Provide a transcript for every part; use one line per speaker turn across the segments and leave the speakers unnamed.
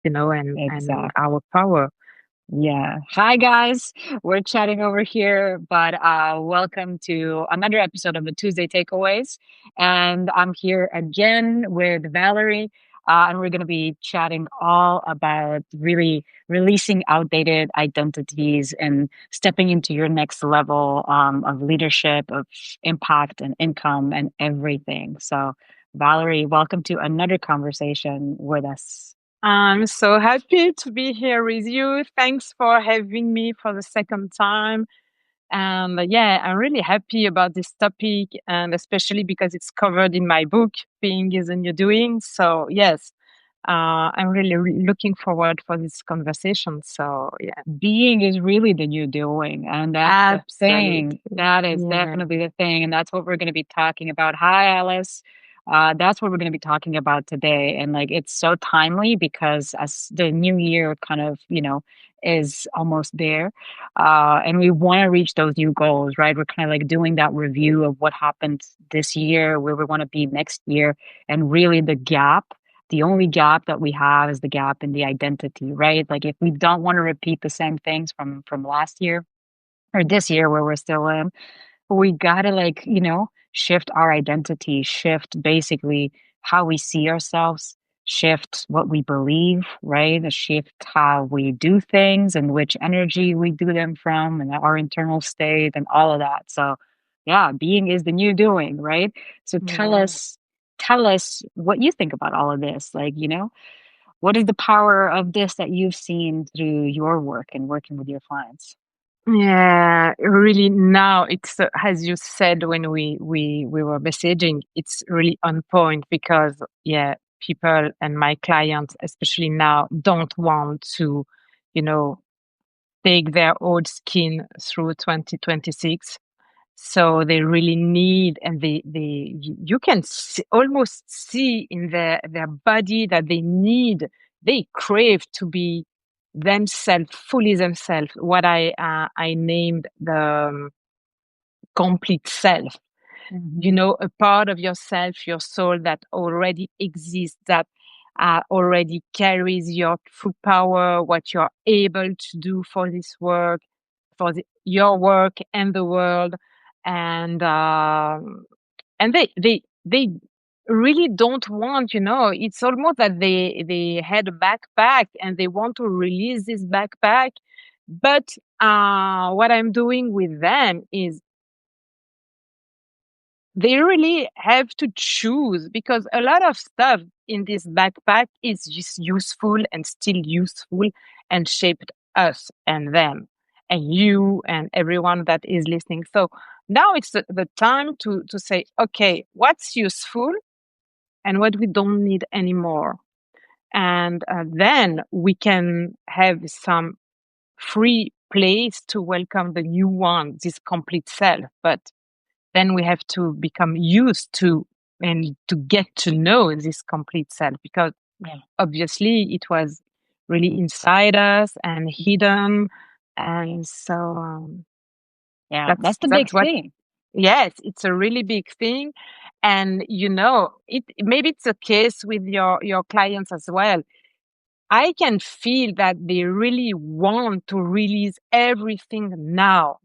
and
Exactly.
our power.
Yeah. Hi, guys. We're chatting over here, but welcome to another episode of the Tuesday Takeaways. And I'm here again with Valerie, and we're going to be chatting all about really releasing outdated identities and stepping into your next level of leadership, of impact, and income, and everything. So, Valerie, welcome to another conversation with us.
I'm so happy to be here with you. Thanks for having me for the second time. And yeah, I'm really happy about this topic, and especially because it's covered in my book, Being is a New Doing. So, yes, I'm really looking forward for this conversation. So, yeah,
Being is really the new doing, and that's the thing.
absolutely.
That is
Yeah.
definitely the thing, and that's what we're going to be talking about. Hi, Alice. That's what we're going to be talking about today, and like it's so timely because as the new year kind of is almost there, and we want to reach those new goals, right? We're kind of like doing that review of what happened this year, where we want to be next year, and really the only gap that we have is the gap in the identity, right? Like if we don't want to repeat the same things from last year or this year where we're still in, we gotta like, shift our identity, shift basically how we see ourselves, shift what we believe, right? Shift how we do things and which energy we do them from and our internal state and all of that. So yeah, being is the new doing, right? So
Yeah.
tell us what you think about all of this. Like, what is the power of this that you've seen through your work and working with your clients?
Yeah, really now it's as you said when we were messaging, it's really on point because yeah, people and my clients especially now don't want to, you know, take their old skin through 2026. So they really need, and you can almost see in their body that they need, they crave to be themselves, fully themselves. What I named the complete self. You
Hmm.
know, a part of yourself, your soul that already exists, that already carries your true power, what you're able to do for this work, for your work and the world, and they really don't want, it's almost that they had a backpack and they want to release this backpack, but what I'm doing with them is they really have to choose, because a lot of stuff in this backpack is just useful and still useful and shaped us and them and you and everyone that is listening. So now it's the time to say, okay, what's useful and what we don't need anymore. And then we can have some free place to welcome the new one, this complete self. But then we have to become used to and to get to know this complete self, because
Yeah.
obviously it was really inside us and hidden. And so
Yeah,
that's
that's the big
that's what.
thing.
Yes, it's a really big thing. And it maybe it's a case with your clients as well. I can feel that they really want to release everything now.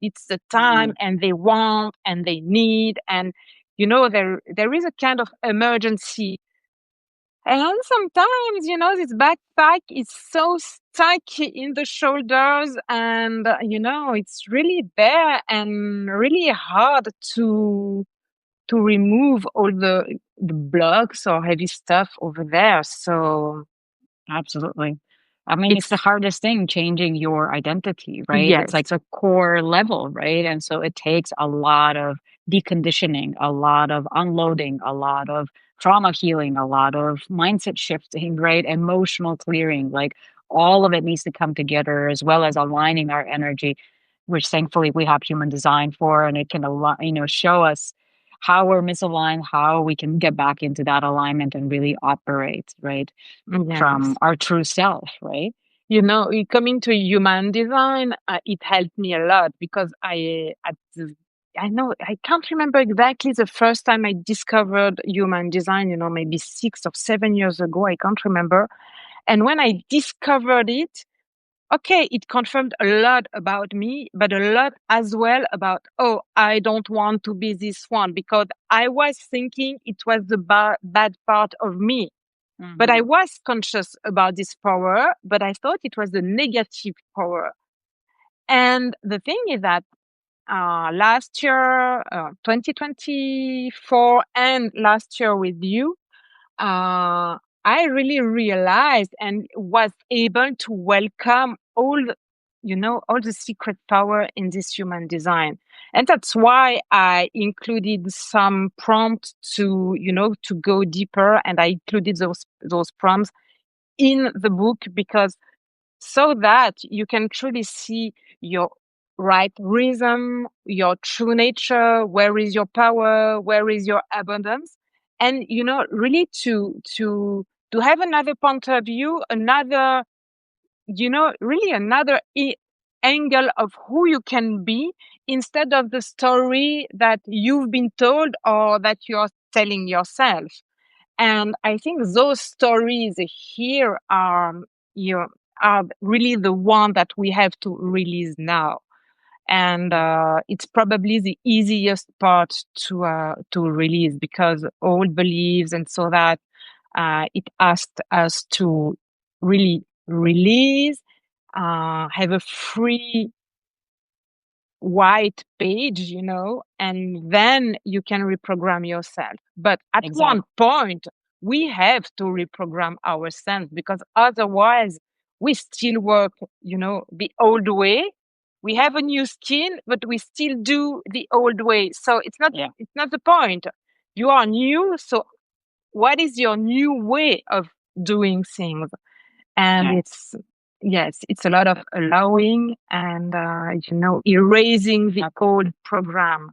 It's the time
Mm.
and they want and they need. And, there is a kind of emergency. And sometimes, this backpack is so stuck in the shoulders and, it's really there and really hard to remove all the blocks or heavy stuff over there. So
Absolutely. I mean, it's the
it's,
hardest thing, changing your identity, right? It's like
yes.
the core level, right? And so it takes a lot of deconditioning, a lot of unloading, a lot of trauma healing, a lot of mindset shifting, right? Emotional clearing. Like all of it needs to come together as well as aligning our energy, which thankfully we have human design for, and it can show us how we're misaligned, how we can get back into that alignment and really operate, right? From
Yes.
our true self, right?
Coming to human design, it helped me a lot because I know I can't remember exactly the first time I discovered human design, maybe 6 or 7 years ago. I can't remember. And when I discovered it, okay, it confirmed a lot about me, but a lot as well about, oh, I don't want to be this one because I was thinking it was the bad part of me. But I
Hmm.
was conscious about this power, but I thought it was the negative power. And the thing is that last year, 2024, and last year with you, I really realized and was able to welcome all the secret power in this human design. And that's why I included some prompts to go deeper. And I included those prompts in the book because so that you can truly see your right rhythm, your true nature, where is your power, where is your abundance, and really to have another point of view, another really another angle of who you can be instead of the story that you've been told or that you're telling yourself. And I think those stories here you know, are really the one that we have to release now. And it's probably the easiest part to release because old beliefs and so that it asked us to really release, have a free white page, and then you can reprogram yourself. But at one
Exactly.
point, we have to reprogram ourselves because otherwise we still work, the old way. We have a new skin, but we still do the old way. So
Yeah.
it's not the point. You are new. So what is your new way of doing things? And
Yeah.
yes, it's a lot of allowing and erasing the old program.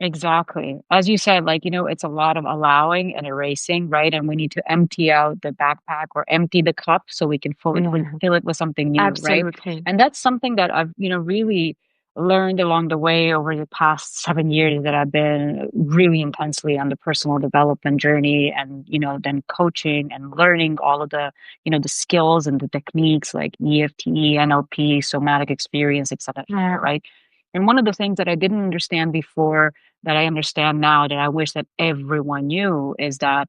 Exactly. As you said, like, it's a lot of allowing and erasing, right? And we need to empty out the backpack or empty the cup so we can
Yeah,
fill it with something new, right?
absolutely.
And that's something that I've, really learned along the way over the past 7 years that I've been really intensely on the personal development journey and, then coaching and learning all of the, the skills and the techniques like EFT, NLP, somatic experience, et cetera,
Yeah.
right? And one of the things that I didn't understand before that I understand now that I wish that everyone knew is that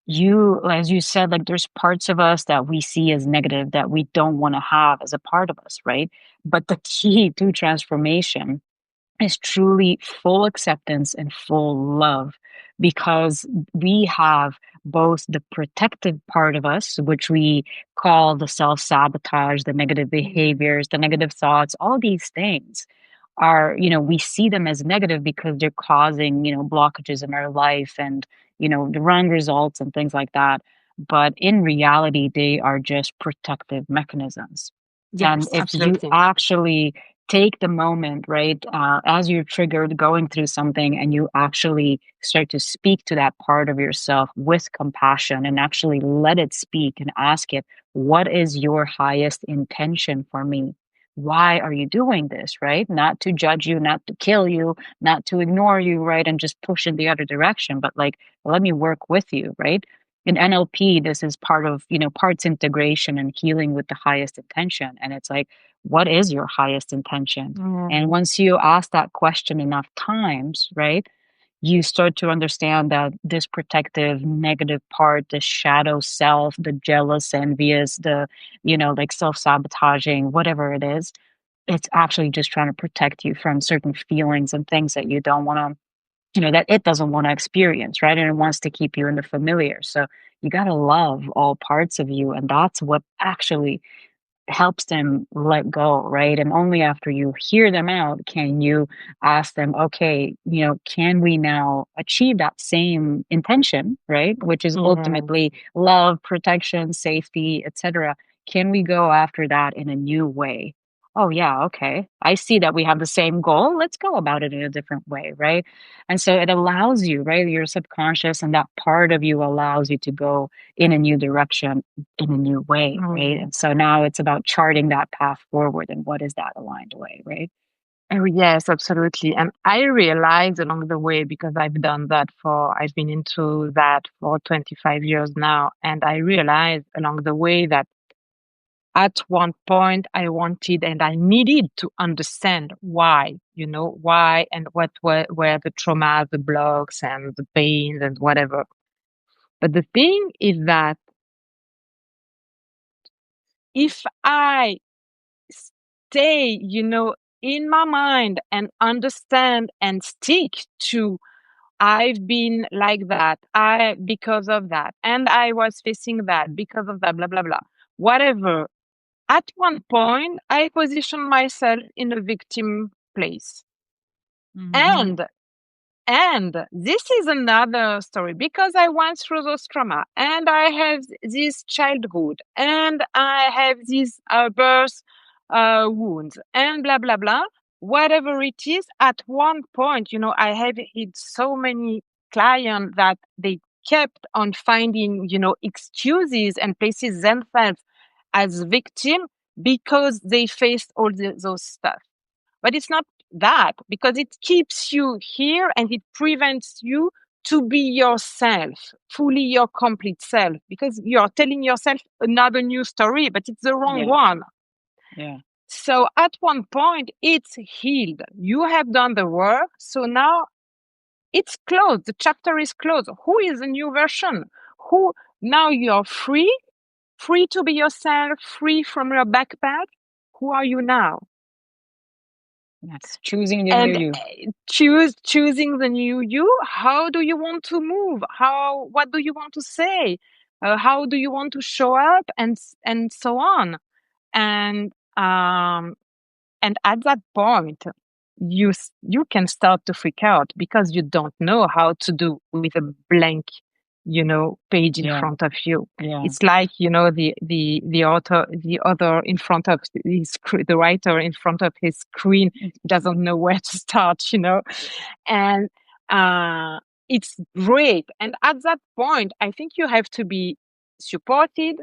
as you said, like there's parts of us that we see as negative that we don't want to have as a part of us, right? But the key to transformation is truly full acceptance and full love because we have both the protective part of us, which we call the self sabotage, the negative
Mm.
behaviors, the negative thoughts, all these things are, we see them as negative because they're causing, blockages in our life and, the wrong results and things like that. But in reality, they are just protective mechanisms. And
Yes,
if you
absolutely.
actually take the moment, right, as you're triggered going through something and you actually start to speak to that part of yourself with compassion and actually let it speak and ask it, what is your highest intention for me? Why are you doing this, right? Not to judge you, not to kill you, not to ignore you, right? And just push in the other direction, but like, let me work with you, right? In NLP, this is part of, parts integration and healing with the highest intention. And it's like, what is your highest intention? And
Mhm.
once you ask that question enough times, right, you start to understand that this protective negative part, the shadow self, the jealous, envious, the, like self sabotaging, whatever it is, it's actually just trying to protect you from certain feelings and things that you don't want to, that it doesn't want to experience, right? And it wants to keep you in the familiar. So you got to love all parts of you. And that's what actually helps them let go, right? And only after you hear them out can you ask them, okay, can we now achieve that same intention, right? Which is
Yeah.
ultimately love, protection, safety, etc. Can we go after that in a new way? Oh, yeah, okay. I see that we have the same goal. Let's go about it in a different way, right? And so it allows you, right? Your subconscious and that part of you allows you to go in a new direction in a new way, right?
Mhm.
And so now it's about charting that path forward and what is that aligned way, right?
Oh, yes, absolutely. And I realized along the way, because I've been into that for 25 years now. And I realized along the way that at one point I wanted and I needed to understand why, why and what were the trauma, the blocks and the pains and whatever. But the thing is that if I stay, in my mind and understand and stick to I've been like that, I because of that, and I was facing that because of that, blah blah blah. Whatever. At one point, I positioned myself in a victim place.
Hmm.
And And this is another story because I went through those trauma and I have this childhood and I have these birth wounds and blah, blah, blah. Whatever it is, at one point, I have hit so many clients that they kept on finding, excuses and places themselves as victim because they faced all those stuff. But it's not that because it keeps you here and it prevents you to be yourself, fully your complete self, because you're telling yourself another new story, but it's the wrong
Yeah,
one.
yeah,
So at one point, it's healed. You have done the work. So now it's closed. The chapter is closed. Who is the new version? Who now you're free, free to be yourself, free from your backpack. Who are you now?
yes. Choosing the new
And
you.
choosing the new you. How do you want to move? What do you want to say? How do you want to show up, and so on. And um and at that point, you can start to freak out because you don't know how to do with a blank, page in
Yeah,
front of you.
yeah.
It's like, the author in front of the writer in front of his screen doesn't know where to start, and uh it's great. And at that point, I think you have to be supported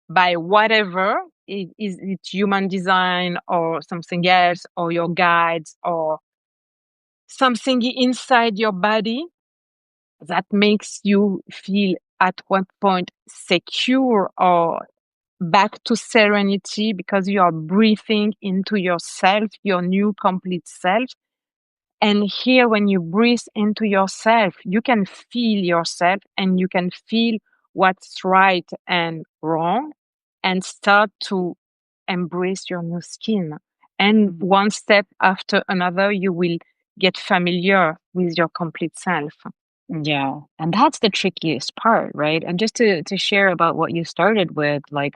by whatever is it, human design or something else, or your guides, or something inside your body that makes you feel at one point secure or back to serenity because you are breathing into yourself, your new complete self. And here, when you breathe into yourself, you can feel yourself and you can feel what's right and wrong and start to embrace your new skin. And
Mhm.
one step after another, you will get familiar with your complete self.
Yeah, and that's the trickiest part, right? And just to share about what you started with, like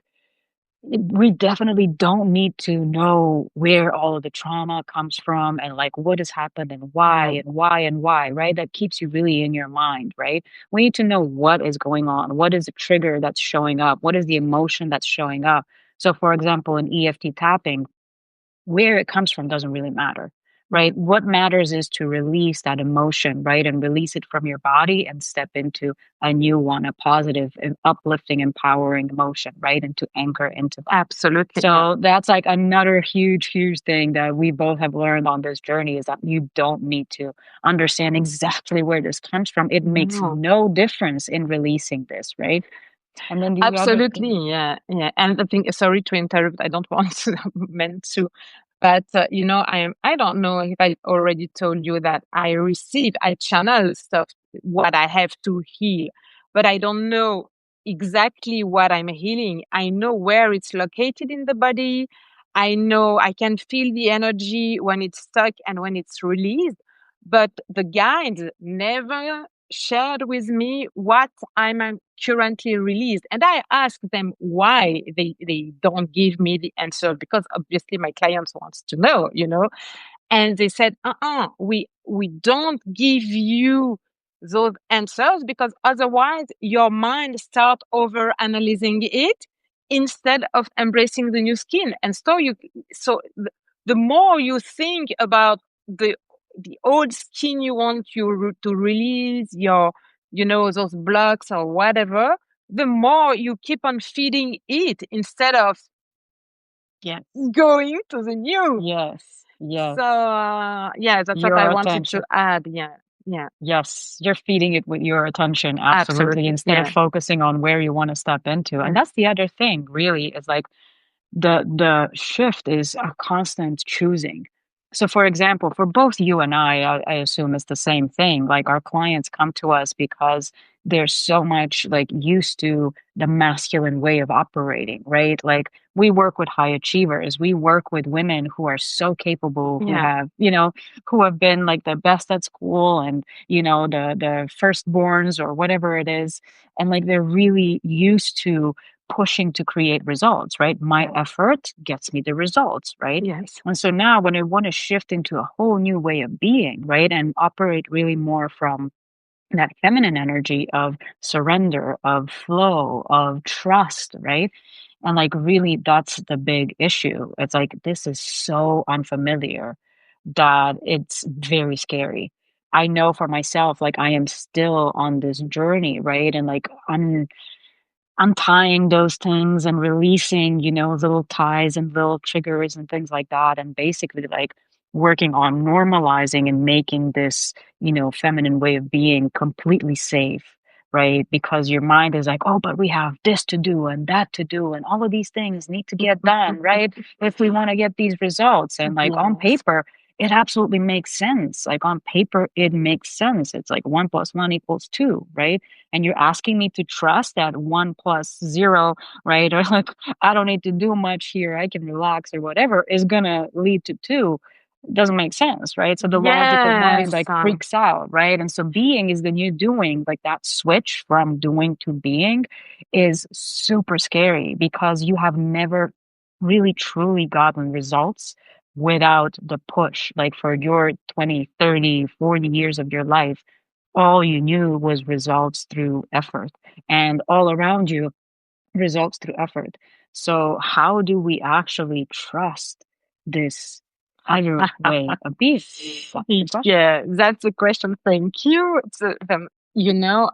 we definitely don't need to know where all of the trauma comes from and like what has happened and why
No,
and why and why, right? That keeps you really in your mind, right? We need to know what is going on. What is the trigger that's showing up? What is the emotion that's showing up? So, for example, in EFT tapping, where it comes from doesn't really matter, right?
no,
What matters is to release that emotion, right? And release it from your body and step into a new one, a positive and uplifting, empowering emotion, right? And to anchor into that.
absolutely. Yeah.
So that's like another huge, huge thing that we both have learned on this journey is that you don't need to understand exactly where this comes from. It makes
No.
no difference in releasing this, right? And then the other thing,
Absolutely, yeah, yeah. And I think, sorry to interrupt, I don't want to meant to, but I don't know if I already told you that I channel stuff, what I have to heal, but I don't know exactly what I'm healing. I know where it's located in the body. I know I can feel the energy when it's stuck and when it's released, but the guides never shared with me what I'm currently released. And I ask them why they don't give me the answer because obviously my clients wants to know, and they said, we don't give you those answers because otherwise your mind start over analyzing it instead of embracing the new skin. And the more you think about the the old skin you want to release, your those blocks or whatever, the more you keep on feeding it instead of
Yes.
going to the new.
Yes.
So
Yes.
yeah, that's what I
Your
wanted to
attention.
add. Yeah, yeah,
Yes, you're feeding it with your attention, absolutely,
absolutely.
instead of
Yeah,
focusing on where you want to step into. And
yeah,
that's the other thing, really, is like the shift is a constant choosing. So for example, for both you and I assume it's the same thing. Like our clients come to us because they're so much like used to the masculine way of operating, right? Like we work with high achievers. We work with women who are so capable, who
yeah,
have, you know, who have been like the best at school and, you know, the firstborns or whatever it is. And like they're really used to pushing to create results, right? My effort gets me the results, right?
yes,
And so now when I want to shift into a whole new way of being, right, and operate really more from that feminine energy of surrender, of flow, of trust, right? And like really that's the big issue. It's like this is so unfamiliar that it's very scary. I know for myself, like I am still on this journey, right? And like untying those things and releasing, you know, little ties and little triggers and things like that. And basically, like, working on normalizing and making this, you know, feminine way of being completely safe, right? Because your mind is like, oh, but we have this to do and that to do, and all of these things need to get done, right? If we want to get these results. And like on
yes,
paper, it absolutely makes sense. Like on paper, it makes sense. It's like 1 + 1 = 2, right? And you're asking me to trust that 1 + 0, right? Or like, I don't need to do much here, I can relax or whatever is gonna lead to two. Doesn't make sense, right? So the logical mind
yes.
like freaks out, right? And so being is the new doing, like that switch from doing to being is super scary because you have never really truly gotten results without the push. Like for your 20, 30, 40 years of your life, all you knew was results through effort, and all around you results through effort. So how do we actually trust this higher way of being? That's the question.
Yeah, that's the question. Thank you.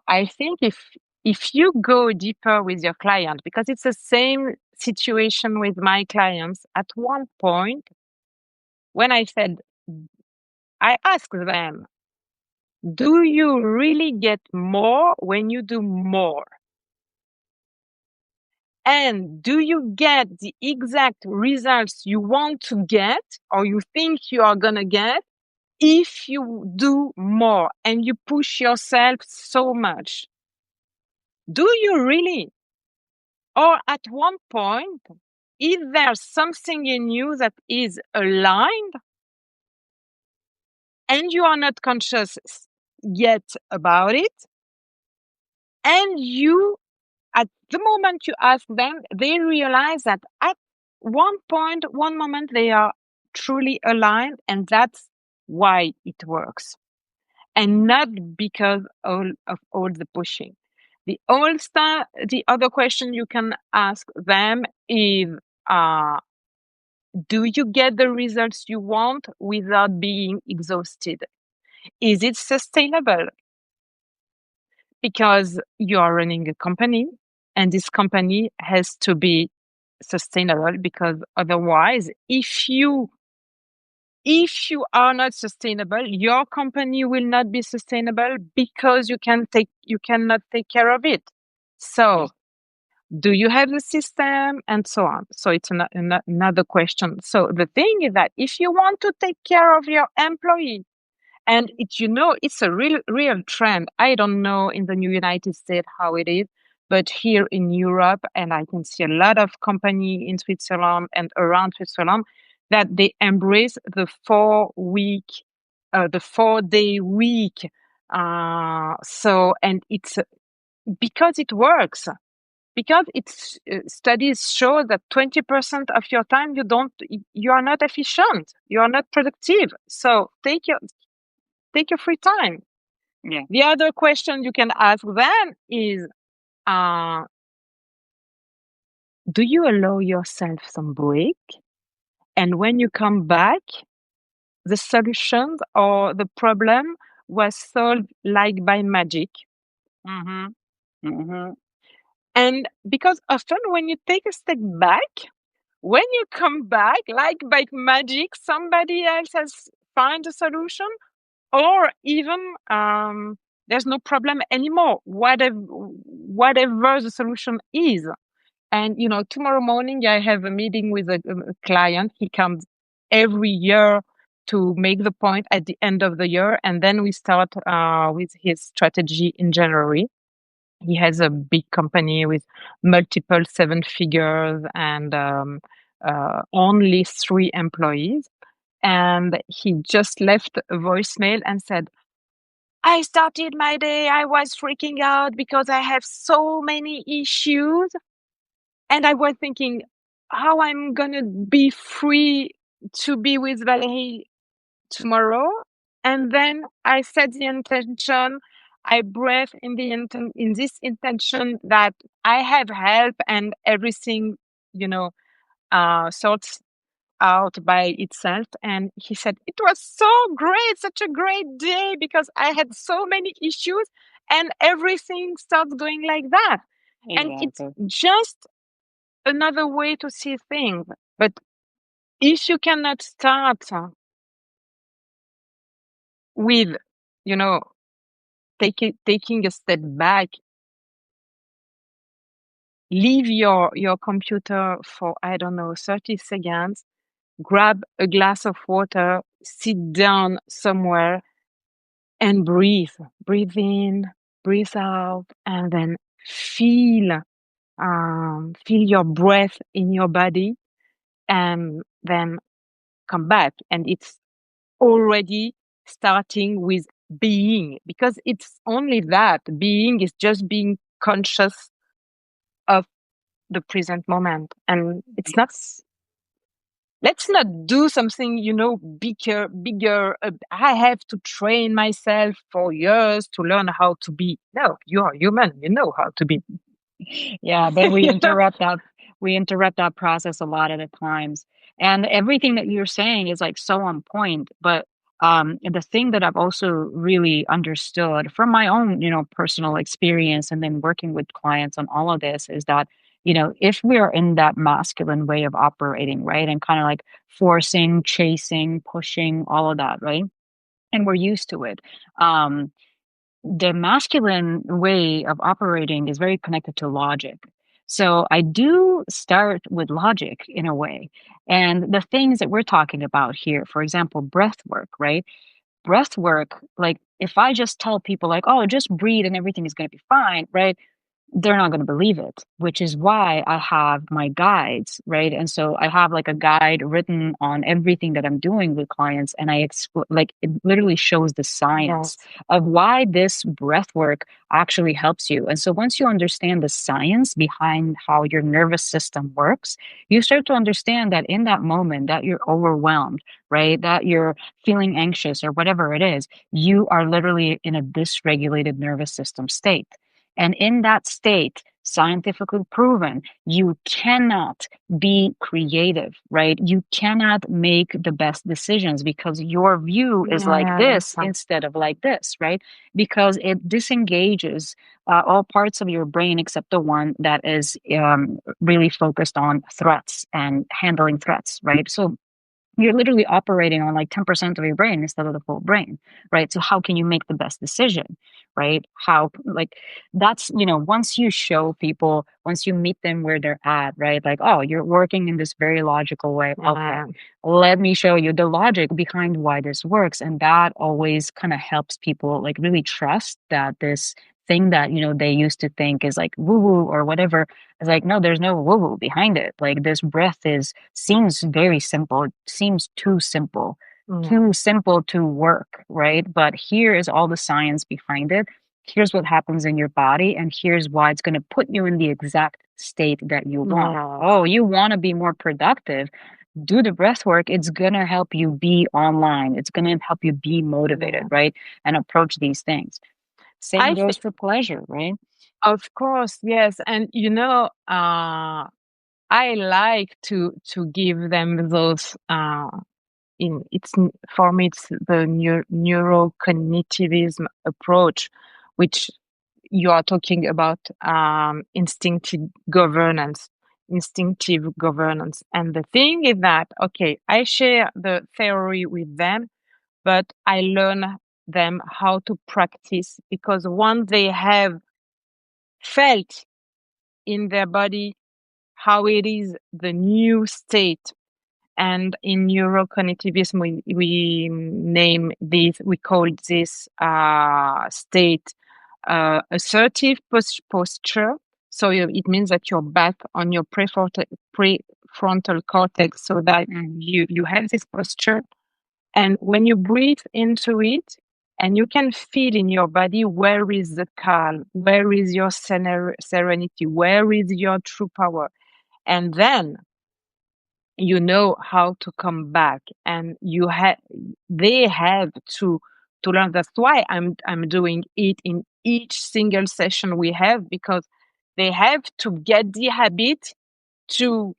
I think if you go deeper with your client, because it's the same situation with my clients, at one point when I said, I asked them, do you really get more when you do more? And do you get the exact results you want to get or you think you are going to get if you do more and you push yourself so much? Do you really? Or at one point, if there's something in you that is aligned and you are not conscious yet about it, and you, at the moment you ask them, they realize that at one point, one moment, they are truly aligned, and that's why it works. And not because of all the pushing. The other question you can ask them is, uh, do you get the results you want without being exhausted? Is it sustainable? Because you are running a company and this company has to be sustainable, because otherwise, if you are not sustainable, your company will not be sustainable because you cannot take care of it.
Yeah.
So do you have the system and so on? So it's another question. So the thing is that if you want to take care of your employee, and it's a real trend. I don't know in the new United States how it is, but here in Europe, and I can see a lot of company in Switzerland and around Switzerland, that they embrace the 4-day week. And it's because it works. Because studies show that 20% of your time you are not efficient, you are not productive. So take your free time.
Yeah.
The other question you can ask them is, uh, do you allow yourself some break? And when you come back, the solution or the problem was solved like by magic.
Mm-hmm. Mm-hmm.
And because often when you take a step back, when you come back, like by magic, somebody else has find a solution, or even there's no problem anymore, whatever the solution is. And tomorrow morning I have a meeting with a client. He comes every year to make the point at the end of the year, and then we start with his strategy in January. He has a big company with multiple seven figures and only 3 employees. And he just left a voicemail and said, I started my day. I was freaking out because I have so many issues. And I was thinking how I'm going to be free to be with Valerie tomorrow. And then I set the intention. I breathe in this intention that I have help and everything, you know, sorts out by itself. And he said, it was so great, such a great day because I had so many issues and everything starts going like that. And it's
Exactly.
just another way to see things. But if you cannot start with, you know, taking a step back, leave your computer for, I don't know, 30 seconds, grab a glass of water, sit down somewhere and breathe. Breathe in, breathe out, and then feel your breath in your body, and then come back. And it's already starting with being, because it's only that. Being is just being conscious of the present moment. And it's not,
Yes.
let's not do something, bigger. I have to train myself for years to learn how to be. No, you are human. You know how to be.
Yeah, but we
you know?
interrupt that process a lot of the times. And everything that you're saying is like so on point. But the thing that I've also really understood from my own, personal experience and then working with clients on all of this is that, if we are in that masculine way of operating, right? And kind of like forcing, chasing, pushing, all of that, right? And we're used to it. Um, the masculine way of operating is very connected to logic. So I do start with logic in a way. And the things that we're talking about here, for example, breath work, right? Breath work, like if I just tell people like, oh, just breathe and everything is going to be fine, right? They're not going to believe it, which is why I have my guides, right? And so I have like a guide written on everything that I'm doing with clients, and like it literally shows the science
Yes.
of why this breath work actually helps you. And so once you understand the science behind how your nervous system works, you start to understand that in that moment that you're overwhelmed, right? That you're feeling anxious or whatever it is, you are literally in a dysregulated nervous system state. And in that state, scientifically proven, you cannot be creative, right? You cannot make the best decisions because your view is like this
Yes.
instead of like this, right? Because it disengages all parts of your brain except the one that is really focused on threats and handling threats, right? So you're literally operating on like 10% of your brain instead of the full brain, right? So how can you make the best decision, right? How, like, that's, once you show people, once you meet them where they're at, right? Like, oh, you're working in this very logical way. Okay,
Yeah.
let me show you the logic behind why this works. And that always kind of helps people like really trust that this thing that, they used to think is like woo woo or whatever. It's like, no, there's no woo woo behind it. Like this breath seems very simple. It seems
Yeah.
too simple to work, right? But here is all the science behind it. Here's what happens in your body, and here's why it's going to put you in the exact state that you want.
Yes.
Oh, you want to be more productive? Do the breath work. It's going to help you be online. It's going to help you be motivated,
Yeah.
right? And approach these things. Same
I
goes
think,
for pleasure, right?
of course, yes. And I like to give them those for me it's the neurocognitivism approach, which you are talking about instinctive governance. instinctive governance. And the thing is that, okay, I share the theory with them, but I learn them how to practice, because once they have felt in their body how it is the new state. And in neurocognitivism, we name this, we call this state assertive posture. So it means that you're back on your prefrontal cortex, so that you have this posture. And when you breathe into it, and you can feel in your body, where is the calm, where is your serenity, where is your true power. And then you know how to come back, and they have to learn. That's why I'm doing it in each single session we have, because they have to get the habit to,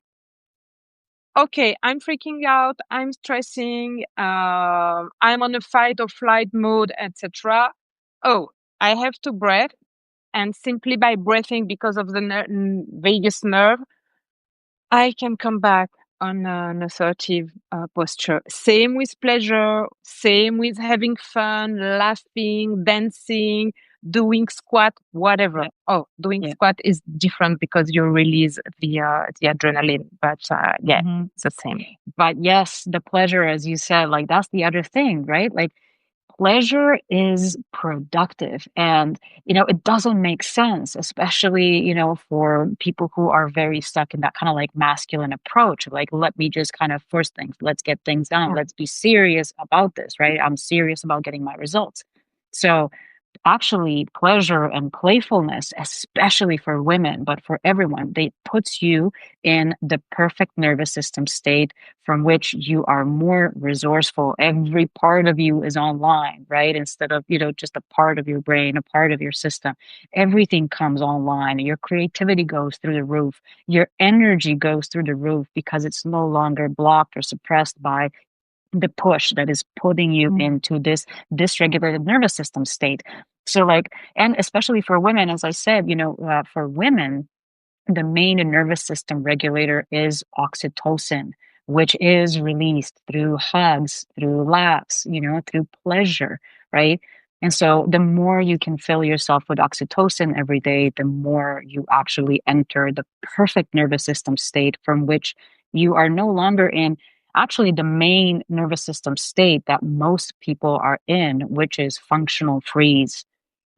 okay, I'm freaking out, I'm stressing, I'm on a fight or flight mode, etc. Oh, I have to breathe, and simply by breathing, because of the vagus nerve, I can come back on an assertive posture. Same with pleasure, same with having fun, laughing, dancing, doing squat, whatever. Oh, doing
Yeah.
squat is different because you release the adrenaline, but yeah,
Mhm.
it's the same.
But yes, the pleasure, as you said, like that's the other thing, right? Like pleasure is productive, and it doesn't make sense, especially for people who are very stuck in that kind of like masculine approach, like let me just kind of force things, let's get things done,
Yeah.
let's be serious about this, right? I'm serious about getting my results. So actually pleasure and playfulness, especially for women, but for everyone, they puts you in the perfect nervous system state from which you are more resourceful. Every part of you is online, right? Instead of just a part of your brain, a part of your system. Everything comes online. Your creativity goes through the roof. Your energy goes through the roof, because it's no longer blocked or suppressed by the push that is putting you into this dysregulated nervous system state. So like, and especially for women, as I said, for women, the main nervous system regulator is oxytocin, which is released through hugs, through laughs, through pleasure, right? And so the more you can fill yourself with oxytocin every day, the more you actually enter the perfect nervous system state, from which you are no longer in actually the main nervous system state that most people are in, which is functional freeze.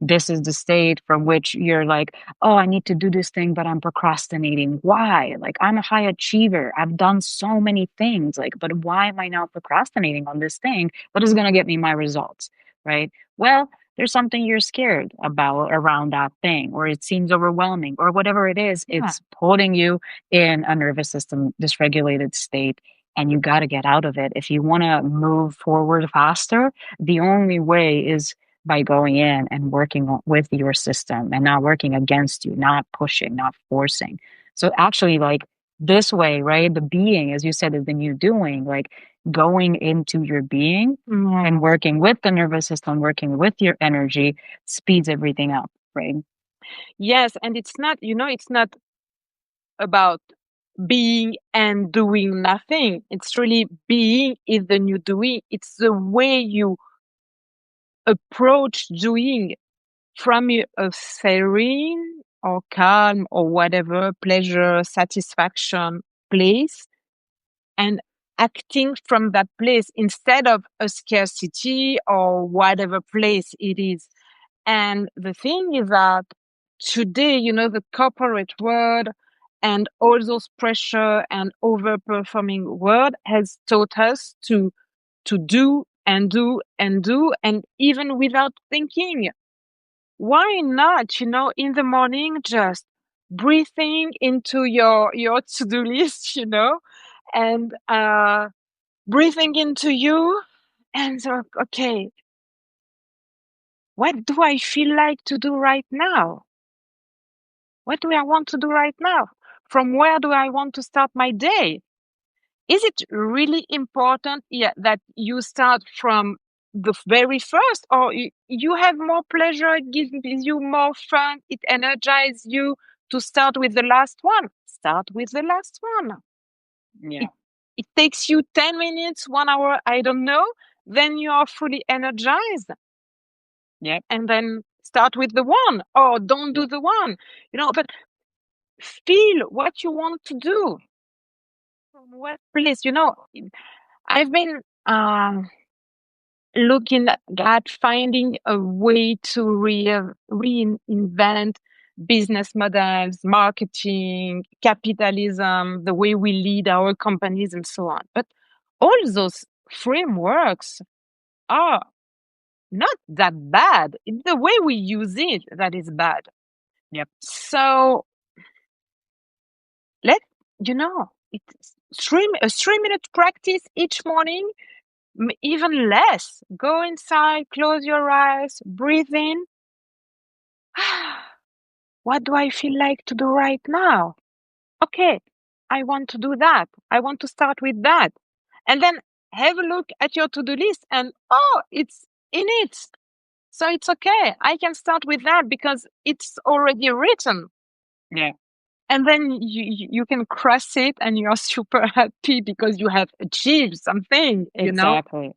This is the state from which you're like, oh, I need to do this thing, but I'm procrastinating. Why? Like, I'm a high achiever. I've done so many things. Like, but why am I now procrastinating on this thing that is going to get me my results? Right. Well, there's something you're scared about around that thing, or it seems overwhelming, or whatever it is,
Yeah.
it's putting you in a nervous system dysregulated state. And you got to get out of it. If you want to move forward faster, the only way is by going in and working with your system, and not working against you, not pushing, not forcing. So actually, like this way, right? The being, as you said, is the new doing, like going into your being and
Yes.
working with the nervous system, working with your energy speeds everything up, right?
Yes, and it's not about being and doing nothing. It's really being is the new doing. It's the way you approach doing, from a serene or calm or whatever pleasure, satisfaction place, and acting from that place instead of a scarcity or whatever place it is. And the thing is that today, the corporate world and all those pressure and overperforming world has taught us to do and do and do, and even without thinking. Why not, in the morning, just breathing into your to-do list, and breathing into you, and so, okay, what do I feel like to do right now? What do I want to do right now? From where do I want to start my day? Is it really important, yeah, that you start from the very first, or you have more pleasure, it gives you more fun, it energizes you to start with the last one? start with the last one.
Yeah.
It it takes you 10 minutes, 1 hour, I don't know. Then you are fully energized,
Yep.
and then start with the one, or don't
Yeah.
do the one. But feel what you want to do. From what place? I've been looking at finding a way to reinvent business models, marketing, capitalism, the way we lead our companies, and so on. But all those frameworks are not that bad. It's the way we use it that is bad.
Yep.
So let it's 3 minute practice each morning, even less. Go inside, close your eyes, breathe in. What do I feel like to do right now? Okay, I want to do that. I want to start with that. And then have a look at your to do list, and oh, it's in it. So it's okay. I can start with that because it's already written.
Yeah.
And then you can cross it and you're super happy because you have achieved something.
Exactly.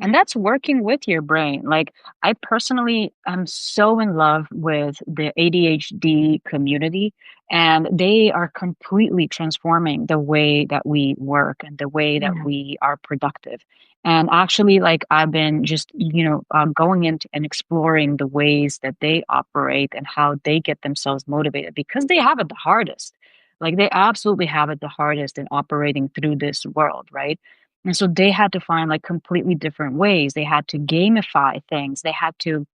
And that's working with your brain. Like, I personally am so in love with the ADHD community, and they are completely transforming the way that we work and the way that
Yeah.
we are productive. And actually, like, I've been just, going into and exploring the ways that they operate and how they get themselves motivated because they have it the hardest. Like, they absolutely have it the hardest in operating through this world, right? And so they had to find like completely different ways. They had to gamify things. They had to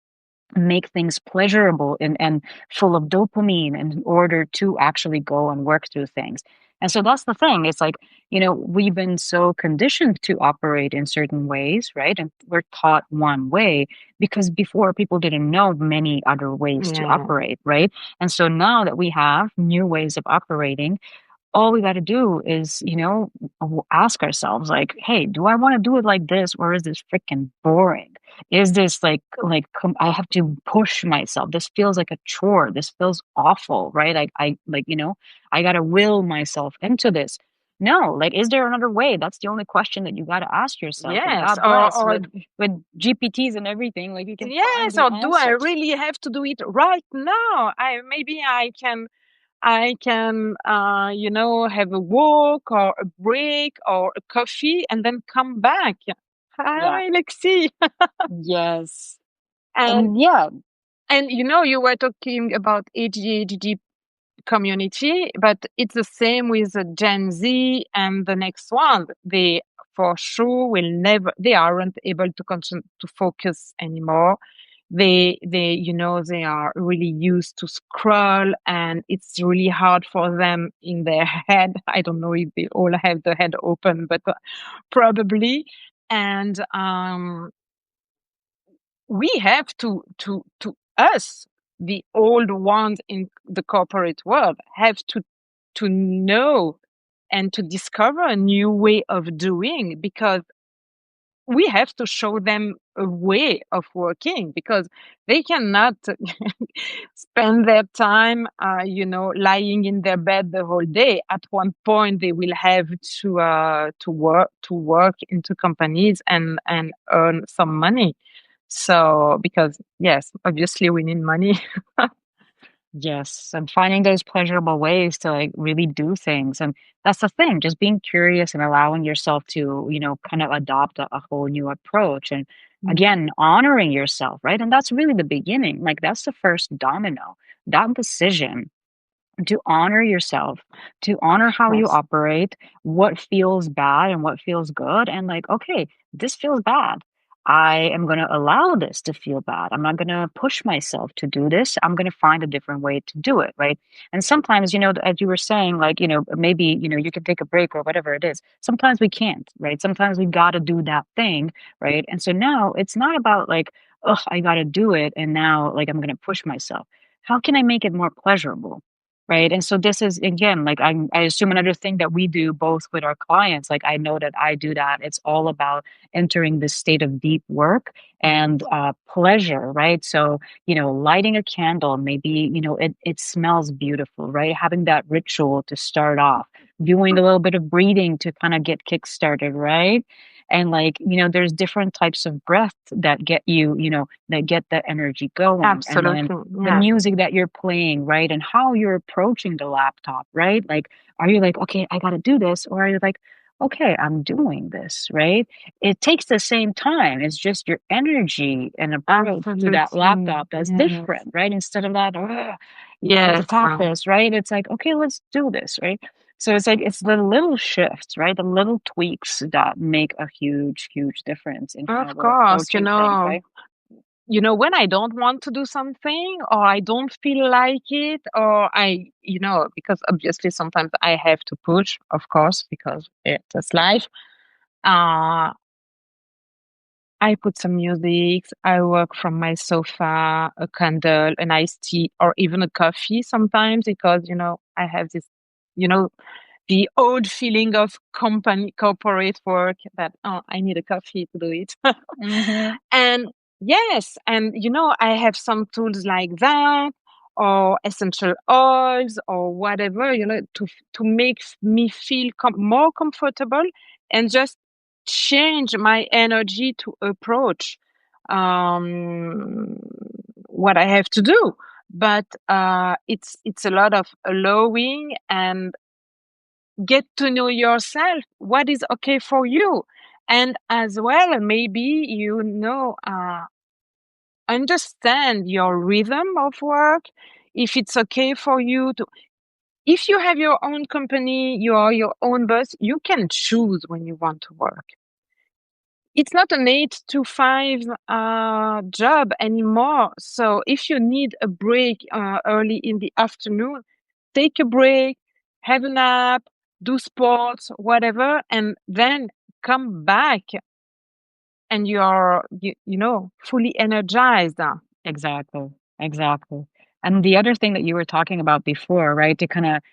make things pleasurable and full of dopamine in order to actually go and work through things. And so that's the thing. It's like, we've been so conditioned to operate in certain ways, right? And we're taught one way because before people didn't know many other ways to
Yeah.
operate, right? And so now that we have new ways of operating, all we got to do is, ask ourselves like, hey, do I want to do it like this, or is this freaking boring? Is this I have to push myself? This feels like a chore. This feels awful, right? I like, I got to will myself into this. No, like, is there another way? That's the only question that you got to ask yourself. And
Yes.
God
Or
bless
or
with GPTs and everything, like, you can find
yes,
the
or do I
answers.
really have to do it right now? I maybe I can have a walk or a break or a coffee and then come back.
Yeah.
Hi, Lexi.
Yes.
And
And yeah.
you were talking about ADHD community, but it's the same with the Gen Z and the next one. They for sure will never. They aren't able to focus anymore. They are really used to scroll, and it's really hard for them in their head. I don't know if they all have the head open, but probably. And we have to us, the old ones in the corporate world, have to know and to discover a new way of doing, because we have to show them a way of working, because they cannot spend their time lying in their bed the whole day. At one point they will have to work into companies and earn some money. So, because yes, obviously we need money.
Yes, and finding those pleasurable ways to like really do things. And that's the thing, just being curious and allowing yourself to, kind of adopt a whole new approach. And
Mm.
again, honoring yourself, right? And that's really the beginning. Like, that's the first domino. That decision to honor yourself, to honor how you
Yes.
operate, what feels bad and what feels good. And like, okay, this feels bad. I am going to allow this to feel bad. I'm not going to push myself to do this. I'm going to find a different way to do it. Right. And sometimes, as you were saying, like, maybe, you can take a break or whatever it is. Sometimes we can't. Right. Sometimes we got to do that thing. Right. And so now it's not about like, oh, I got to do it. And now, like, I'm going to push myself. How can I make it more pleasurable? right? And so this is again, like I assume another thing that we do both with our clients, like I know that I do that. It's all about entering this state of deep work and pleasure, right? So, lighting a candle, maybe, it smells beautiful, right? Having that ritual to start off, doing a little bit of breathing to kind of get kick-started, right? And like, there's different types of breath that get you, that get the energy going. And then
Absolutely.
the
Yeah.
music that you're playing, right? And how you're approaching the laptop, right? Like, are you like, okay, I got to do this? Or are you like, okay, I'm doing this, right? It takes the same time. It's just your energy and approach to that
Absolutely.
laptop that's
Yes.
different, right? Instead of that, "Ugh, I have to
Yes.
tap this, right? It's like, okay, let's do this, right? So it's like, it's the little shifts, right? The little tweaks that make a huge, huge difference in how
Of
we're
course,
approaching things, right?
when I don't want to do something or I don't feel like it, or because obviously sometimes I have to push, of course, because it's life. Uh, I put some music, I work from my sofa, a candle, an iced tea, or even a coffee sometimes because, I have this, you know, the old feeling of company corporate work that, oh, I need a coffee to do it.
Mm-hmm.
And yes, and I have some tools like that, or essential oils or whatever, to make me feel more comfortable and just change my energy to approach um what I have to do. But it's a lot of allowing and get to know yourself, what is okay for you. And as well, maybe, understand your rhythm of work, if it's okay for you to, if you have your own company, you are your own boss, you can choose when you want to work. It's not an 8 to 5 job anymore. So if you need a break early in the afternoon, take a break, have a nap, do sports, whatever, and then come back and you're fully energized.
Exactly. Exactly. And the other thing that you were talking about before, right, to kind of,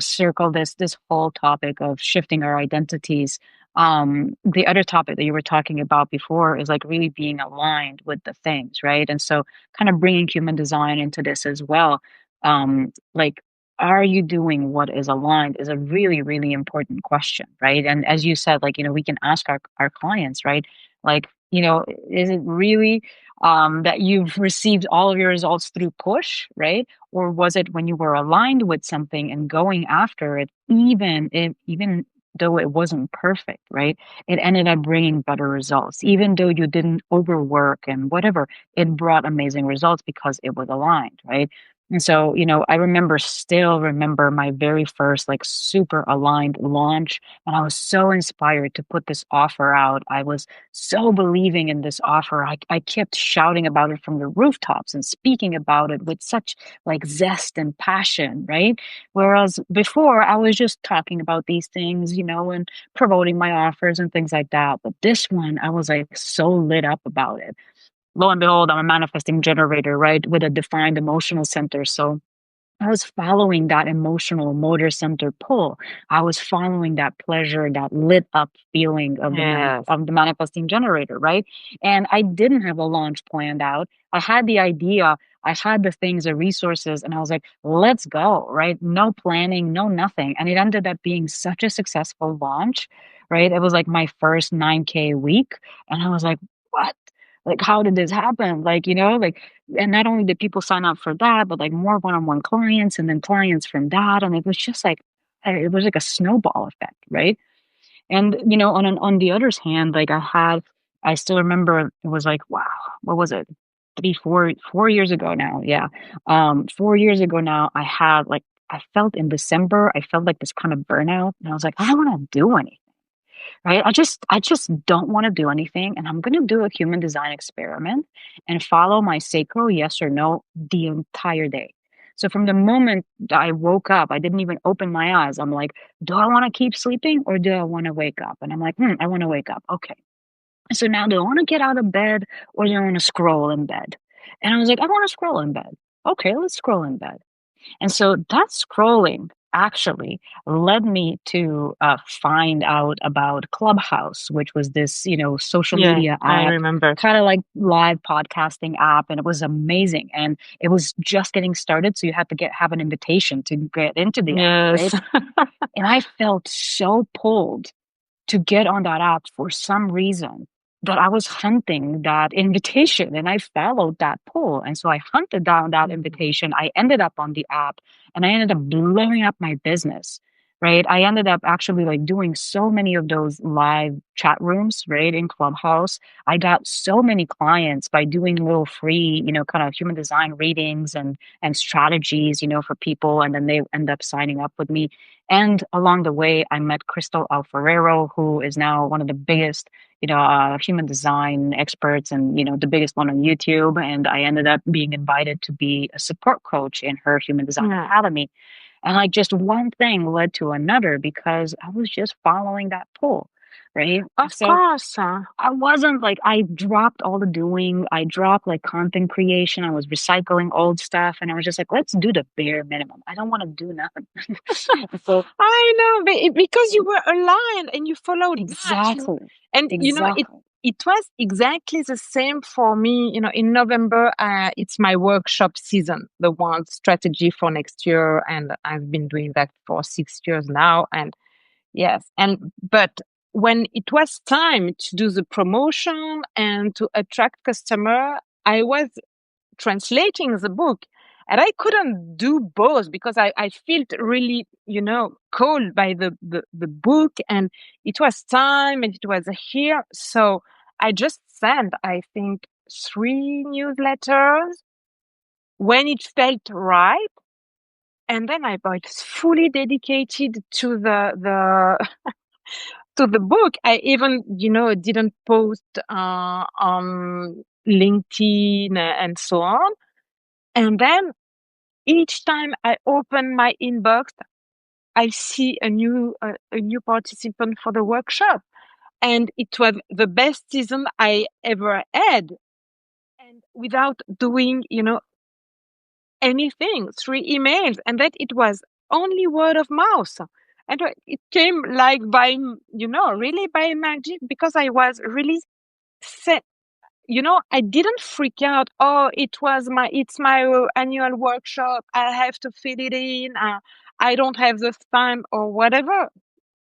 circle this whole topic of shifting our identities. The other topic that you were talking about before is like really being aligned with the things, right? And so kind of bringing human design into this as well. Like, are you doing what is aligned is a really, really important question, right? And as you said, like, we can ask our clients, right? Like, is it really that you've received all of your results through push, right? Or was it when you were aligned with something and going after it, even though it wasn't perfect, right? It ended up bringing better results, even though you didn't overwork and whatever. It brought amazing results because it was aligned, right? And so, still remember my very first like super aligned launch. And I was so inspired to put this offer out. I was so believing in this offer. I kept shouting about it from the rooftops and speaking about it with such like zest and passion, right? Whereas before I was just talking about these things, and promoting my offers and things like that. But this one, I was like so lit up about it. Lo and behold, I'm a manifesting generator, right? With a defined emotional center. So I was following that emotional motor center pull. I was following that pleasure, that lit up feeling of
Yes.
of the manifesting generator, right? And I didn't have a launch planned out. I had the idea, I had the things, the resources, and I was like, let's go, right? No planning, no nothing. And it ended up being such a successful launch, right? It was like my first 9K week. And I was like, what? Like, how did this happen? Like, like, and not only did people sign up for that, but like more one-on-one clients and then clients from that. And it was just like, it was like a snowball effect, right? And, on the other hand, like I still remember it was like, wow, what was it? 4 years ago now. Yeah. 4 years ago now, I felt in December, I felt like this kind of burnout. And I was like, I don't want to do anything, right? I just don't want to do anything, and I'm going to do a human design experiment and follow my sacral yes or no the entire day. So from the moment that I woke up, I didn't even open my eyes. I'm like, do I want to keep sleeping or do I want to wake up? And I'm like, I want to wake up. Okay. So now do I want to get out of bed or do I want to scroll in bed? And I was like, I want to scroll in bed. Okay, let's scroll in bed. And so that scrolling actually led me to find out about Clubhouse, which was this, social
Yeah,
media
I
app,
remember.
kind of like live podcasting app, and it was amazing. And it was just getting started, so you had to have an invitation to get into the app,
Yes.
right? And I felt so pulled to get on that app for some reason that I was hunting that invitation and I followed that pull. And so I hunted down that
Mhm.
invitation. I ended up on the app and I ended up blowing up my business. Right. I ended up actually like doing so many of those live chat rooms, right, in Clubhouse. I got so many clients by doing little free, kind of human design readings and strategies, for people. And then they end up signing up with me. And along the way, I met Crystal Alfarero, who is now one of the biggest, human design experts and, the biggest one on YouTube. And I ended up being invited to be a support coach in her human design
Yeah,
academy. And like just one thing led to another because I was just following that pull, right?
of
So
course.
I wasn't like I dropped all the doing. I dropped like content creation. I was recycling old stuff, and I was just like, let's do the bare minimum. I don't want to do nothing. So
I know, because you were aligned and you followed that.
exactly,
And it
exactly,
it was exactly the same for me. In November, it's my workshop season, the one strategy for next year, and I've been doing that for 6 years now. And yes, but when it was time to do the promotion and to attract customer, I was translating the book. And I couldn't do both because I felt really, called by the book, and it was time and it was here. So I just sent, I think, 3 newsletters when it felt right. And then I was fully dedicated to the to the book. I even, didn't post on LinkedIn and so on. And then each time I open my inbox, I see a new participant for the workshop, and it was the best season I ever had. And without doing, anything, 3 emails, and that it was only word of mouth. And it came like by, really by magic because I was really set. I didn't freak out. Oh, it's my annual workshop. I have to fit it in. I don't have the time or whatever.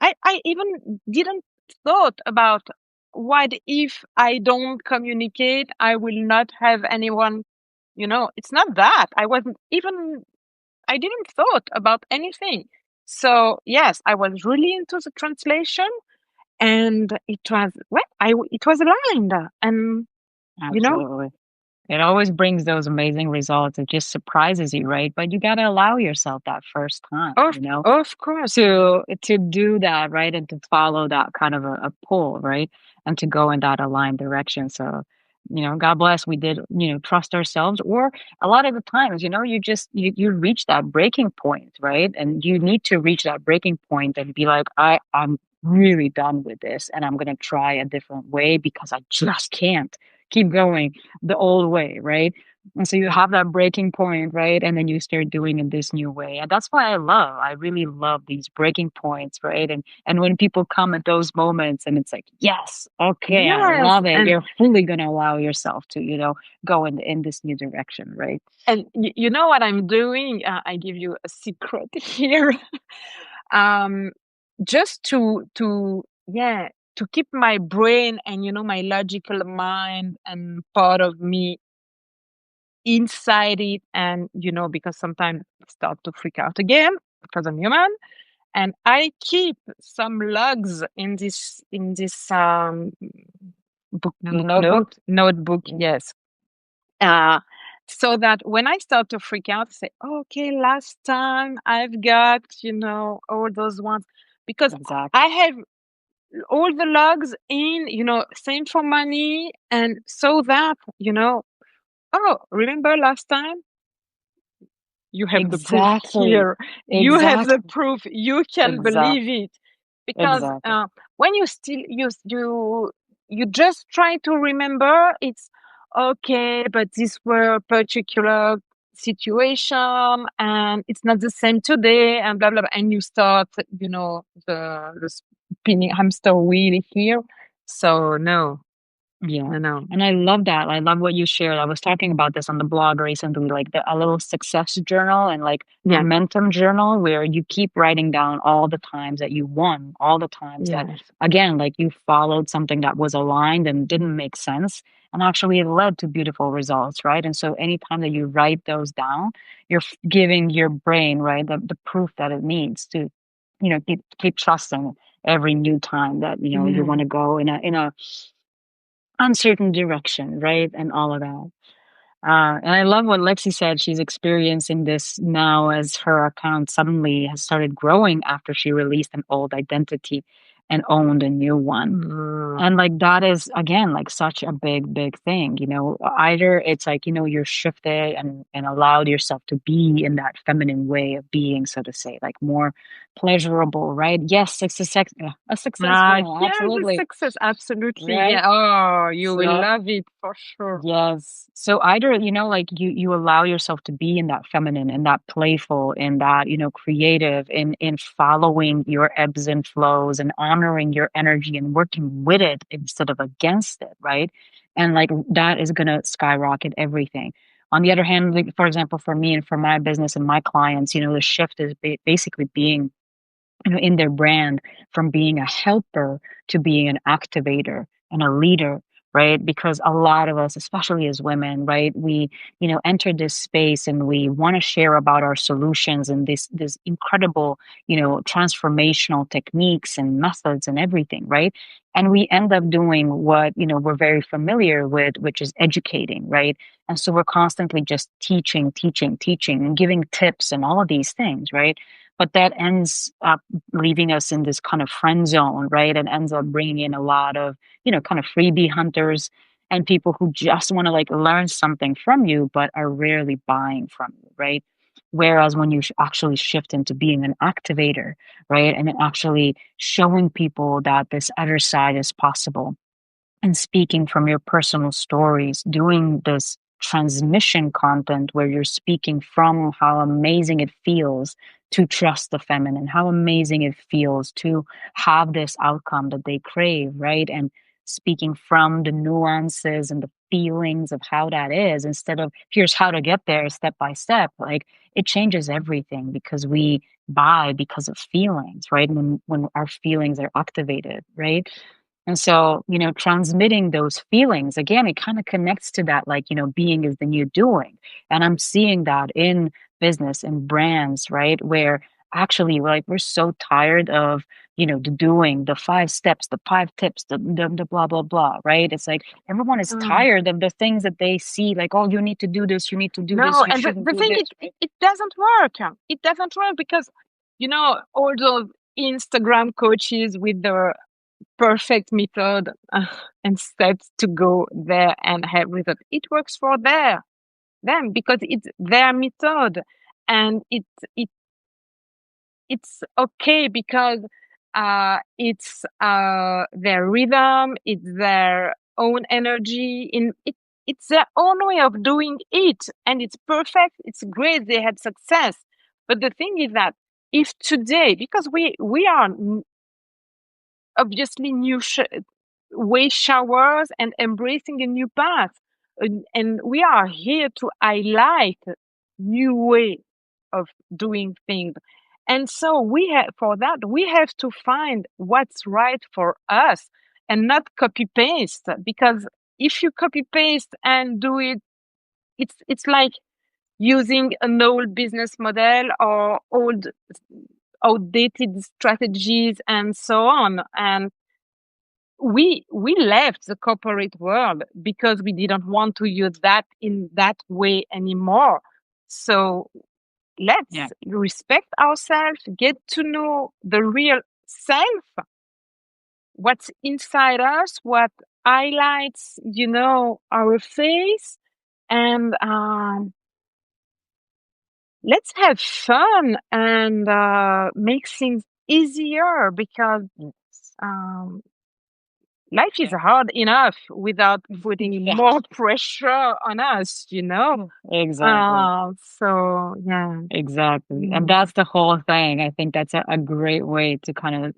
I even didn't thought about what if I don't communicate, I will not have anyone, it's not that. I didn't thought about anything. So yes, I was really into the translation, and it was aligned. And you know
absolutely. It always brings those amazing results. It just surprises you, right? But you got to allow yourself that first time,
of course.
to do that, right? And to follow that kind of a pull, right? And to go in that aligned direction. So, God bless we did, trust ourselves. Or a lot of the times, you reach that breaking point, right? And you need to reach that breaking point and be like, I'm really done with this and I'm gonna try a different way because I just can't keep going the old way, right? And so you have that breaking point, right? And then you start doing it this new way. And that's why I really love these breaking points, right? And when people come at those moments and it's like, yes, okay, I
Yes,
love it. You're fully gonna allow yourself to, go in this new direction, right?
and you know what I'm doing? I give you a secret here. um, just to keep my brain and my logical mind and part of me inside it, and because sometimes I start to freak out again because I'm human, and I keep some logs in this
The notebook.
notebook.
Yeah,
Yes. uh, so that when I start to freak out, I say, okay, last time I've got, all those ones, because
exactly.
I have all the logs in, same for money. And so that, oh, remember last time? You have the proof
Exactly.
here. You have the
Exactly.
proof. You can believe
Exactly.
it. Because
Exactly.
when you still you just try to remember, it's okay, but these were particular situation and it's not the same today and blah blah, blah, and you start, the spinning hamster wheel here. So no,
Yeah.
no, no.
And I love that. I love what you shared. I was talking about this on the blog recently, like a little success journal and like
Yeah.
momentum journal where you keep writing down all the times that you won, all the times that,
Yes.
again, like you followed something that was aligned and didn't make sense. And actually, it led to beautiful results, right? And so, anytime that you write those down, you're giving your brain, right, the proof that it needs to, keep trusting every new time that you
Yeah.
want to go in a uncertain direction, right? And all of that. And I love what Lexi said. She's experiencing this now as her account suddenly has started growing after she released an old identity and owned a new one.
Mm.
And like that is again like such a big, big thing, Either it's like, you're shifted and allowed yourself to be in that feminine way of being, so to say, like more pleasurable, right? Yes, it's a success journal,
Yeah, the
absolutely.
success, absolutely.
Right.
Yeah. Oh, you will
So
love it for sure.
yes. So either, like you allow yourself to be in that feminine and that playful and that, creative in following your ebbs and flows and honoring your energy and working with it instead of against it, right? And like that is gonna skyrocket everything. On the other hand, like, for example, for me and for my business and my clients, the shift is basically being in their brand from being a helper to being an activator and a leader, right? Because a lot of us, especially as women, right, we enter this space and we want to share about our solutions and this incredible transformational techniques and methods and everything, right? And we end up doing what we're very familiar with, which is educating, right? And so we're constantly just teaching, teaching, teaching, and giving tips and all of these things, right? But that ends up leaving us in this kind of friend zone, right? And ends up bringing in a lot of, kind of freebie hunters and people who just want to like learn something from you, but are rarely buying from you, right? Whereas when you actually shift into being an activator, right? And actually showing people that this other side is possible and speaking from your personal stories, doing this transmission content where you're speaking from how amazing it feels to trust the feminine, how amazing it feels to have this outcome that they crave, right? And speaking from the nuances and the feelings of how that is instead of here's how to get there step by step. Like it changes everything because we buy because of feelings, right? When our feelings are activated, right? And so, transmitting those feelings, again, it kind of connects to that, like, being is the new doing. And I'm seeing that in business and brands, right? Where actually, like, we're so tired of, the doing, the 5 steps, the 5 tips, the blah, blah, blah, right? It's like everyone is
Mm.
tired of the things that they see, like, oh, you need to do this, you need to do
No,
this, you
and the,
shouldn't
the
do
thing
this,
it
right?
it doesn't work. It doesn't work because all those Instagram coaches with the perfect method and steps to go there and have result. It works for them because it's their method, and it it's okay because it's their rhythm, it's their own energy in it, it's their own way of doing it, and it's perfect, it's great, they had success. But the thing is that if today, because we are obviously new way showers and embracing a new path, and we are here to highlight new way of doing things. And so we have, for that we have to find what's right for us and not copy paste, because if you copy paste and do it, it's like using an old business model or old outdated strategies and so on. And we left the corporate world because we didn't want to use that in that way anymore. So
Yeah.
let's respect ourselves, get to know the real self, what's inside us, what highlights, our face, and let's have fun and make things easier because
Yes.
um, life is
Yeah.
hard enough without putting
Yeah.
more pressure on us, you know?
Exactly.
So yeah.
Exactly. And
Mm,
that's the whole thing. I think that's a great way to kind of,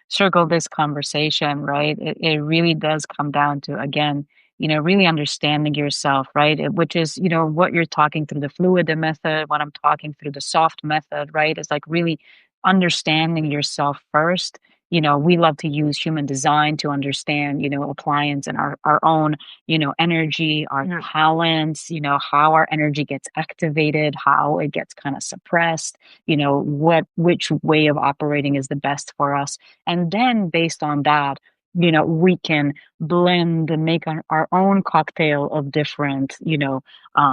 circle this conversation, right? It really does come down to, again, really understanding yourself, right? Which is, what you're talking through the fluid method, what I'm talking through the soft method, right? It's like really understanding yourself first. We love to use human design to understand, appliance and our own energy, our
yeah.
talents, how our energy gets activated, how it gets kind of suppressed, which way of operating is the best for us. And then based on that, we can blend and make our own cocktail of different,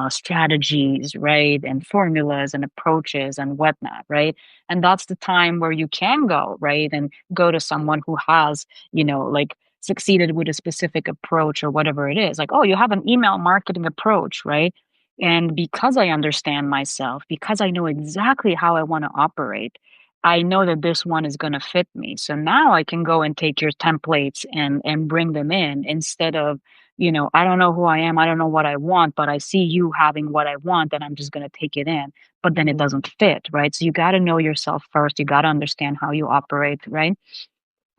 strategies, right? And formulas and approaches and whatnot, right? And that's the time where you can go, right? And go to someone who has, like succeeded with a specific approach or whatever it is. Like, oh, you have an email marketing approach, right? And because I understand myself, because I know exactly how I want to operate, I know that this one is going to fit me. So now I can go and take your templates and bring them in instead of, I don't know who I am, I don't know what I want, but I see you having what I want, and I'm just going to take it in. But then it
Mm.
doesn't fit, right? So you got to know yourself first. You got to understand how you operate, right?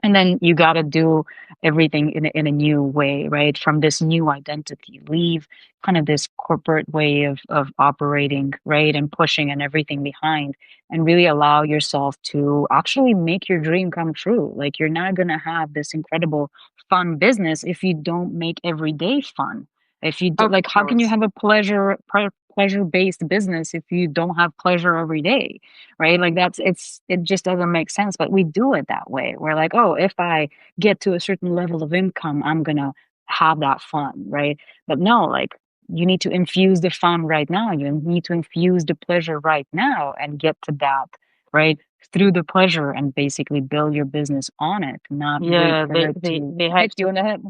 And then you got to do everything in a new way, right? From this new identity, leave kind of this corporate way of operating, right? And pushing and everything behind, and really allow yourself to actually make your dream come true. Like, you're not going to have this incredible fun business if you don't make every day fun. If you do,
Of
like, how can you
course.
have a pleasure based business if you don't have pleasure every day? Right? Like, it just doesn't make sense, but we do it that way. We're like, oh, if I get to a certain level of income, I'm gonna have that fun, right? But no, like, you need to infuse the fun right now. You need to infuse the pleasure right now and get to that, right? Through the pleasure, and basically build your business on it, not wait
Yeah,
for it to
they
hit
have
you
to
in the head.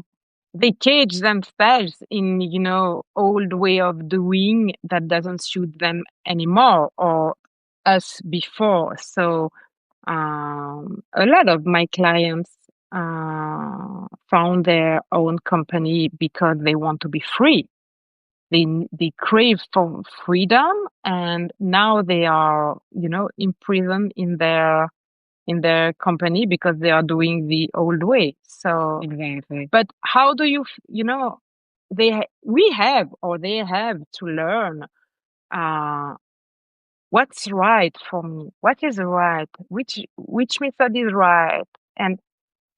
they cage themselves in, old way of doing that doesn't suit them anymore or us before. So a lot of my clients found their own company because they want to be free. They crave for freedom, and now they are, imprisoned in their company because they are doing the old way. So,
Exactly.
but how do you, we have or they have to learn uh, what's right for me, what is right, which method is right, and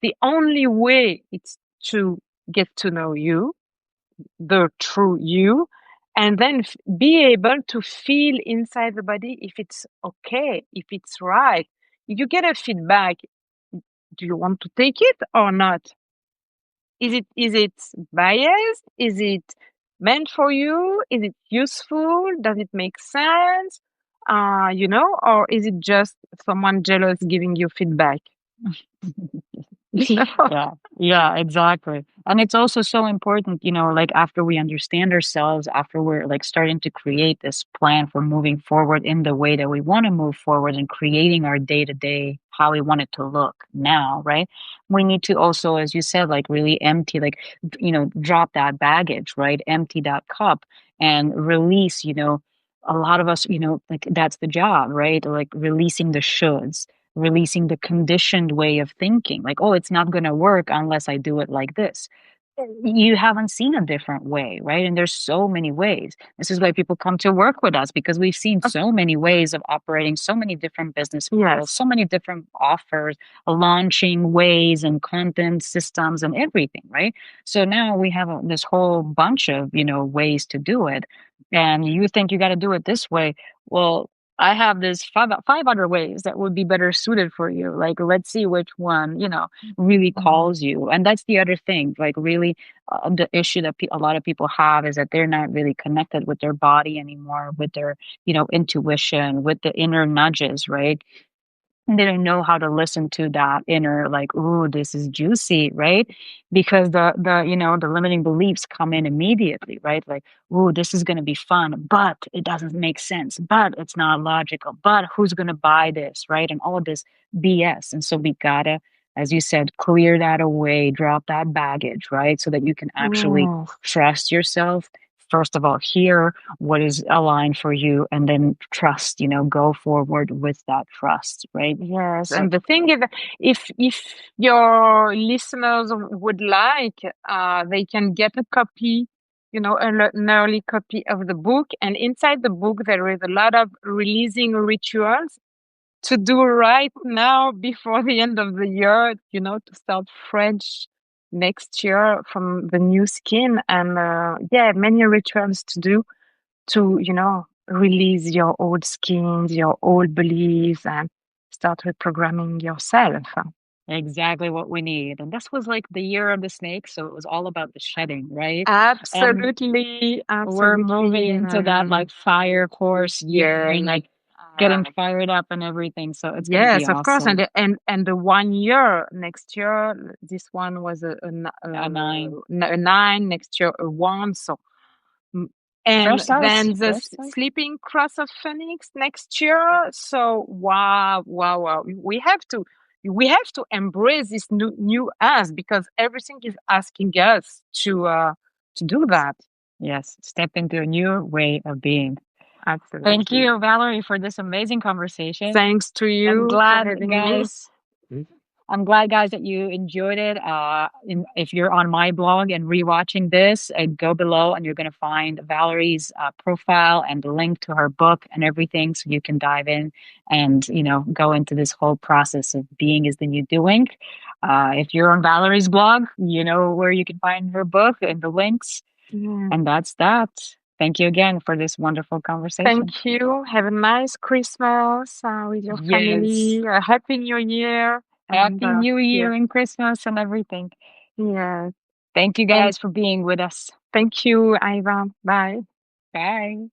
the only way it's to get to know you, the true you, and then be able to feel inside the body if it's okay, if it's right. You get a feedback. Do you want to take it or not? Is it biased? Is it meant for you? Is it useful? Does it make sense? Or is it just someone jealous giving you feedback? You know?
Yeah, yeah, exactly. And it's also so important, like, after we understand ourselves, after we're like starting to create this plan for moving forward in the way that we want to move forward and creating our day to day, how we want it to look now, right? We need to also, as you said, like really empty, like, drop that baggage, right? Empty that cup and release, a lot of us, like, that's the job, right? Like, releasing the shoulds, releasing the conditioned way of thinking, like, oh, it's not going to work unless I do it like this. You haven't seen a different way, right? And there's so many ways. This is why people come to work with us, because we've seen
Of-
so many ways of operating, so many different business models,
Yes.
so many different offers, launching ways and content systems and everything, right? So now we have this whole bunch of, ways to do it. And you think you got to do it this way. Well, I have this five other ways that would be better suited for you. Like, let's see which one, really
Mhm.
calls you. And that's the other thing. Like, really, the issue that a lot of people have is that they're not really connected with their body anymore, with their, intuition, with the inner nudges, right? And they don't know how to listen to that inner, like, ooh, this is juicy, right? Because the limiting beliefs come in immediately, right? Like, ooh, this is going to be fun, but it doesn't make sense, but it's not logical, but who's going to buy this, right? And all of this BS. And so we gotta as you said, clear that away, drop that baggage, right? So that you can actually
Mm.
trust yourself. First of all, hear what is aligned for you, and then trust, go forward with that trust, right?
Yes,
So,
and the thing is, if your listeners would like, they can get a copy, an early copy of the book. And inside the book, there is a lot of releasing rituals to do right now before the end of the year, to start fresh next year from the new skin. And yeah, many rituals to do to, release your old skins, your old beliefs, and start reprogramming yourself.
exactly what we need. And this was like the year of the snake, so it was all about the shedding, right? And
Absolutely,
we're moving
absolutely.
into that like fire course year and like getting
Uh,
fired up and everything. So it's going to be
yes, of course,
awesome.
and the 1 year next year, this one was
A nine.
a nine. Next year a one. So and
Fresh starts.
then the
Fresh starts.
sleeping cross of phoenix next year. So wow, wow, wow. We have to embrace this new us, because everything is asking us to do that.
Yes. Step into a new way of being. Thank
Absolutely.
you, Valerie, for this amazing conversation.
Thanks to
I'm
you for
glad,
having me.
guys. I'm glad, guys, that you enjoyed it. If you're on my blog and rewatching this, go below and you're going to find Valerie's profile and the link to her book and everything, so you can dive in and go into this whole process of being is the new doing. If you're on Valerie's blog, you know where you can find her book and the links.
Yeah.
And that's that. Thank you again for this wonderful conversation.
Thank you. Have a nice Christmas with your
Yes.
family. A happy New Year. And
Happy New
yeah,
Year and Christmas and everything.
yeah.
Thank you
And
guys for being with us.
thank you, Ivan. Bye.
Bye.